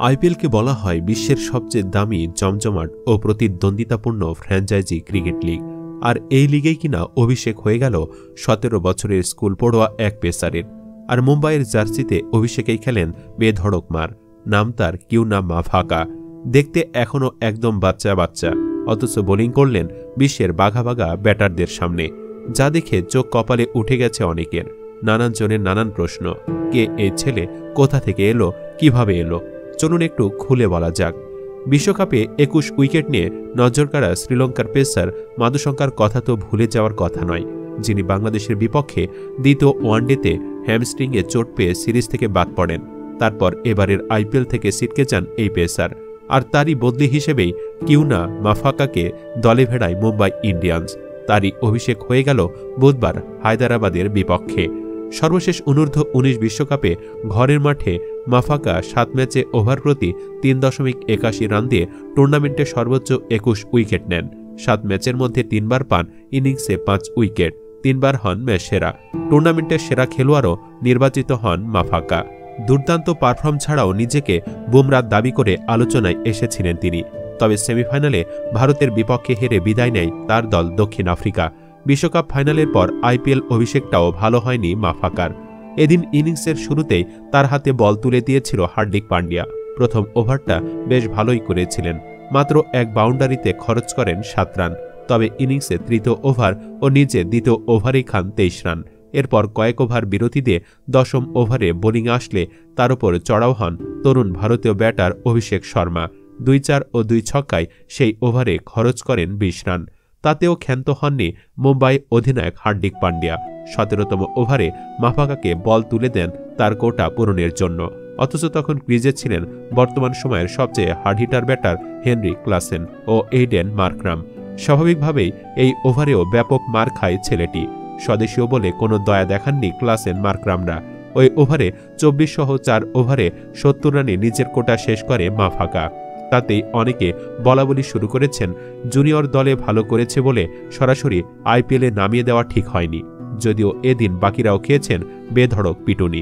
আইপিএলকে বলা হয় বিশ্বের সবচেয়ে দামি, জমজমাট ও প্রতিদ্বন্দ্বিতাপূর্ণ ফ্র্যাঞ্চাইজি ক্রিকেট লিগ। আর এই লিগেই কিনা অভিষেক হয়ে গেল ১৭ বছরের স্কুল পড়ুয়া এক পেসারের। আর মুম্বাইয়ের জার্সিতে অভিষেকেই খেলেন বেধড়ক মার। নাম তার কিউনা মাফাকা। দেখতে এখনও একদম বাচ্চা বাচ্চা, অথচ বোলিং করলেন বিশ্বের বাঘা বাঘা ব্যাটারদের সামনে, যা দেখে চোখ কপালে উঠে গেছে অনেকের। নানান জনের নানান প্রশ্ন। কে এই ছেলে, কোথা থেকে এলো, কিভাবে এলো? চলুন একটু খুলে বলা যাক। বিশ্বকাপে ২১ উইকেট নিয়ে নজরকাড়া শ্রীলঙ্কার পেসার মাধুশঙ্কার কথা তো ভুলে যাওয়ার কথা নয়, যিনি বাংলাদেশের বিপক্ষে দ্বিতীয় ওয়ানডেতে হ্যামস্ট্রিংয়ে চোট পেয়ে সিরিজ থেকে বাদ পড়েন। তারপর এবারের আইপিএল থেকে ছিটকে যান এই পেসার। আর তারই বদলি হিসেবেই কিউনা মাফাকাকে দলে ভেড়ায় মুম্বাই ইন্ডিয়ান্স। তারই অভিষেক হয়ে গেল বুধবার হায়দরাবাদের বিপক্ষে। সর্বশেষ অনূর্ধ্ব-১৯ বিশ্বকাপে ঘরের মাঠে মাফাকা ৭ ম্যাচে ওভার প্রতি ৩.৮১ রান দিয়ে টুর্নামেন্টে সর্বোচ্চ ২১ উইকেট নেন। ৭ ম্যাচের মধ্যে ৩ বার পান ইনিংসে ৫ উইকেট, ৩ বার হন ম্যাচ সেরা। টুর্নামেন্টের সেরা খেলোয়াড়ও নির্বাচিত হন মাফাকা। দুর্দান্ত পারফর্ম ছাড়াও নিজেকে বুমরাহ দাবি করে আলোচনায় এসেছিলেন তিনি। তবে সেমিফাইনালে ভারতের বিপক্ষে হেরে বিদায় নেয় তার দল দক্ষিণ আফ্রিকা। বিশ্বকাপ ফাইনালের পর আইপিএল অভিষেকটাও ভালো হয়নি মাফাকার। এদিন ইনিংসের শুরুতেই তার হাতে বল তুলে দিয়েছিল হার্দিক পান্ডিয়া। প্রথম ওভারটা বেশ ভালোই করেছিলেন, মাত্র এক বাউন্ডারিতে খরচ করেন ৭ রান। তবে ইনিংসে তৃতীয় ওভার ও নিজে দ্বিতীয় ওভারেই খান ২৩ রান। এরপর কয়েক ওভার বিরতি দিয়ে ১০ম ওভারে বোলিং আসলে তার উপর চড়াও হন তরুণ ভারতীয় ব্যাটার অভিষেক শর্মা। ২-৪ ও ২ ছক্কায় সেই ওভারে খরচ করেন ২০ রান। তাতেও ক্ষান্ত হননি মুম্বাই অধিনায়ক হার্দিক পান্ডিয়া। ১৭তম ওভারে মাফাকাকে বল তুলে দেন তার কোটা পূরণের জন্য। অথচ তখন ক্রিজে ছিলেন বর্তমান সময়ের সবচেয়ে হার্ডহিটার ব্যাটার হেনরি ক্লাসেন ও এইডেন মার্করাম। স্বাভাবিকভাবেই এই ওভারেও ব্যাপক মার খায় ছেলেটি। স্বদেশীয় বলে কোনো দয়া দেখাননি ক্লাসেন মার্করামরা। ওই ওভারে ২৪ সহ ৪ ওভারে ৭০ রানে নিজের কোটা শেষ করে মাফাকা। তাতেই অনেকে বলাবলি শুরু করেছেন জুনিয়র দলে ভালো করেছে বলে সরাসরি আইপিএলে নামিয়ে দেওয়া ঠিক হয়নি, যদিও এদিন বাকিরাও খেয়েছেন বেধড়ক পিটুনি।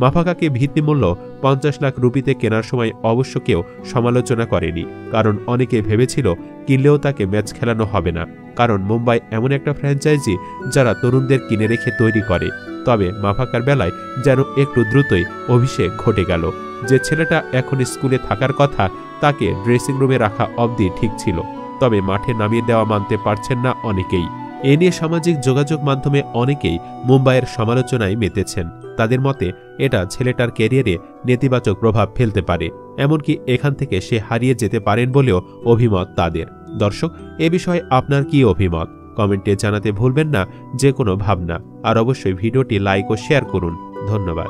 মাফাকাকে ভিত্তিমূল্য ৫০ লাখ রুপিতে কেনার সময় অবশ্য কেউ সমালোচনা করেনি, কারণ অনেকে ভেবেছিল কিনলেও তাকে ম্যাচ খেলানো হবে না, কারণ মুম্বাই এমন একটা ফ্র্যাঞ্চাইজি যারা তরুণদের কিনে রেখে তৈরি করে। তবে মাফাকার বেলায় যেন একটু দ্রুতই অভিষেক ঘটে গেল। যে ছেলেটা এখন স্কুলে থাকার কথা, তাকে ড্রেসিং রুমে রাখা অবধি ঠিক ছিল, তবে মাঠে নামিয়ে দেওয়া মানতে পারছেন না অনেকেই। এ নিয়ে সামাজিক যোগাযোগ মাধ্যমে অনেকেই মুম্বাইয়ের সমালোচনায় মেতেছেন। তাদের মতে এটা ছেলেটার ক্যারিয়ারে নেতিবাচক প্রভাব ফেলতে পারে, এমনকি এখান থেকে সে হারিয়ে যেতে পারেন বলেও অভিমত তাদের। দর্শক, এ বিষয়ে আপনার কি অভিমত কমেন্টে জানাতে ভুলবেন না যে কোনো ভাবনা। আর অবশ্যই ভিডিওটি লাইক ও শেয়ার করুন। ধন্যবাদ।